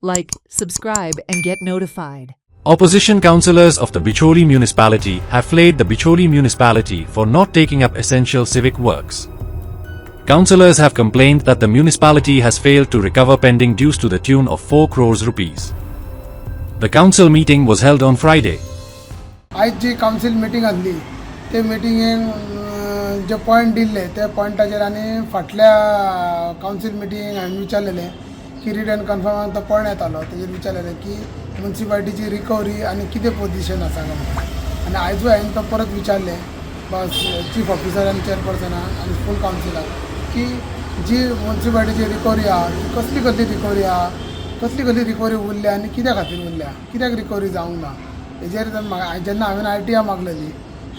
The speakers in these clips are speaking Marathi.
like, subscribe and get notified. Opposition councillors of the Bicholi municipality have flayed the Bicholi municipality for not taking up essential civic works. Councillors have complained that the municipality has failed to recover pending dues to the tune of 4 crores rupees. The council meeting was held on Friday. आज जी काउन्सिल मिटींग आसली ते मिटींगेक जे पॉयंट दिल्ले त्या पॉयंटाचेर आनी फाटल्या काउन्सिल मिटींगेक हांवें विचारलेलें की रीड एंड कन्फर्म तो पॉयंट येतालो तेजेर विचारलेलें की म्युनिसिपालिटीची रिकवरी आनी कितें पोजिशन आसा काय म्हणून आनी आयजूय हांवें तो परत विचारलें बस चीफ ऑफिसर आनी चेअरपर्सनाक आनी फूल काउन्सिलाक की जी म्युनिसिपालिटीची रिकवरी आहा ती कसली कसली रिकवरी उरल्या आनी कित्या खातीर उरल्या कित्याक रिकवरी जावंक ना तेजेर जेन्ना हांवें ITI मागलेली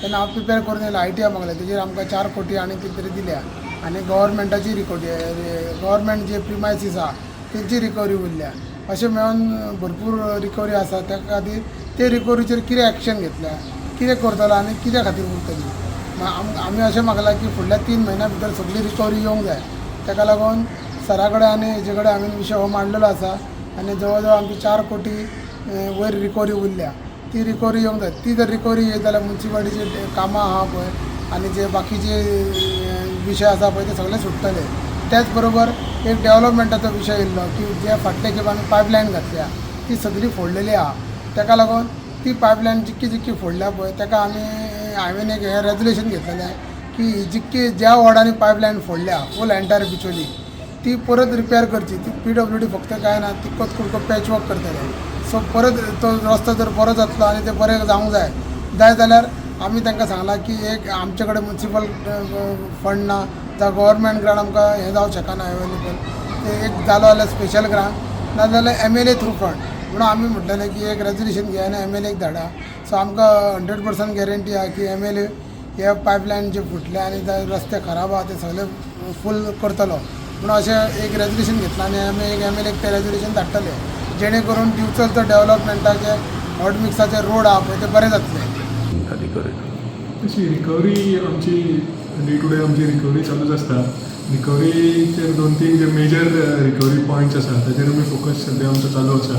तेन्ना हांव प्रिपेर करून येयलो ITI मागलें तेजेर आमकां 4 कोटी आनी कितें तरी दिल्या आनी गव्हर्मेंटाची गव्हर्मेंट जे प्रिमायसीस आहा तेंची रिकवरी उरल्या अशें मेळोन भरपूर रिकवरी आसा त्या खातीर ते रिकवरीचेर कितें एक्शन घेतल्या कितें करतलो आनी कित्या खातीर उरतली आमी अशें मागलां की फुडल्या 3 म्हयन्या भितर सगळी रिकवरी येवंक जाय ताका लागून सरा कडेन आनी हेजे कडेन हांवें विशय हो मांडलेलो आसा आनी जवळ जवळ आमची 4 कोटी वयर रिकवरी उरल्या ती रिकवरी येवंक जाय ती जर रिकवरी येत जाल्यार म्युनिसिपालिटीचे कामां आहा पळय आनी जे बाकीचे विशय आसा पळय ते सगळे सुट्टले त्याच बरोबर एक डेव्हलपमेंटाचो विशय येयल्लो की जे फाटले खेप आमी पायपलायन घातल्या ती सगळी फोडलेली आहा ताका लागून ती पायपलायन जितकी फोडल्या पळय ताका हांवें एक हें रेजोल्युशन घेतलेलें की जितकी ज्या वॉर्डांनी पायपलायन फोडल्या फूल एंटायर बिचोली ती परत रिपेर करची ती PWD फक्त काय ना ती कुडको पॅच वर्क करतले सो परत तो रस्तो जर बरो जातलो आनी ते बरें जावंक जाय जाल्यार आमी तांकां सांगलां की एक आमचे कडेन म्युनिसिपल फंड ना जावं गव्हर्मेंट ग्रांट आमकां हें जावंक शकना एवेलेबल ते एक जालो जाल्यार स्पेशल ग्रांट नाजाल्यार MLA थ्रू फंड म्हणून आमी म्हटलेलें की एक रेजोल्युशन घेया आनी MLA क धाडा सो आमकां 100% गॅरंटी आहा की MLA हे पायपलायन जे फुटले आनी रस्ते खराब आहा ते सगळे फूल करतलो म्हणून अशें एक रेजोल्युशन घेतलां आनी आमी एक MLA क तें रेजोल्युशन धाडटले जेणे करून फ्युचरचो डेव्हलपमेंटाचे हॉट मिक्साचे रोड आहा पळय ते बरे जातले तशी रिकवरी आमची डे टू डे आमची रिकवरी चालूच आसता रिकवरीचेर 2-3 जे मेजर रिकवरी पॉयंट्स आसा ताचेर आमी फोकस सद्या आमचो चालू आसा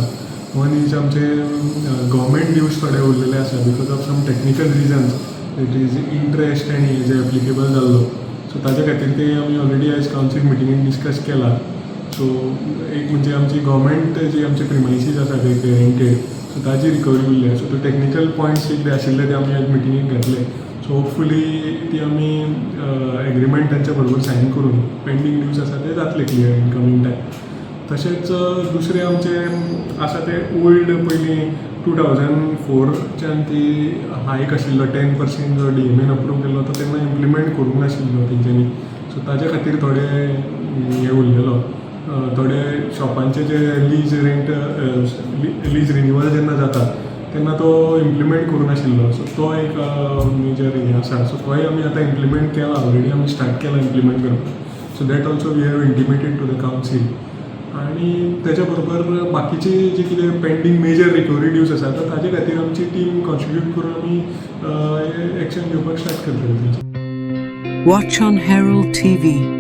वन इज आमचे गव्हर्मेंट ड्यूज थोडे उरलेले आसा because of some technical reasons it is interest आनी हेजे एप्लिकेबल जाल्लो सो ताच्या खातीर ते आमी ऑलरेडी आयज कावन्सील मिटिंगेन डिस्कस केला सो एक म्हणजे आमची गव्हर्मेंट जी आमचे प्रिमायसीस आसा ते रेंटेड सो ताजी रिकवरी उरल्या सो ते टेक्निकल पॉयंट्स कितें आशिल्ले ते आमी आज मिटिंगेक घातले सो होपफुली ती आमी एग्रीमेंट तांच्या बरोबर सायन करून पेंडींग ड्यूज आसा ते जातले क्लियर इन कमींग टायम तशेंच दुसरे आमचे आसा ते ओल्ड पयलीं 2004च्यान ती हायक आशिल्लो 10% जो DMAन अप्रूव केल्लो तो तेन्ना इम्प्लिमेंट करूंक नाशिल्लो तेंच्यांनी सो ताजे खातीर थोडे हे उरलेलो थोडे शॉपांचे जे लीज रिन्यूवल जेन्ना जाता तेन्ना तो इम्प्लिमेंट करूं नाशिल्लो सो तो एक मेजर हे आसा सो तोय आमी आतां इम्प्लिमेंट केला ऑलरेडी आमी स्टार्ट केला इम्प्लिमेंट करपाक so that also we have intimated to the council आनी तेच्या बरोबर बाकीची जी कितें पेंडींग मेजर रिकवरी ड्यूज आसा तर ताजे खातीर आमची टीम कॉन्स्टिट्यूट करून आमी एक्शन घेवपाक स्टार्ट करतली Watch on Herald TV.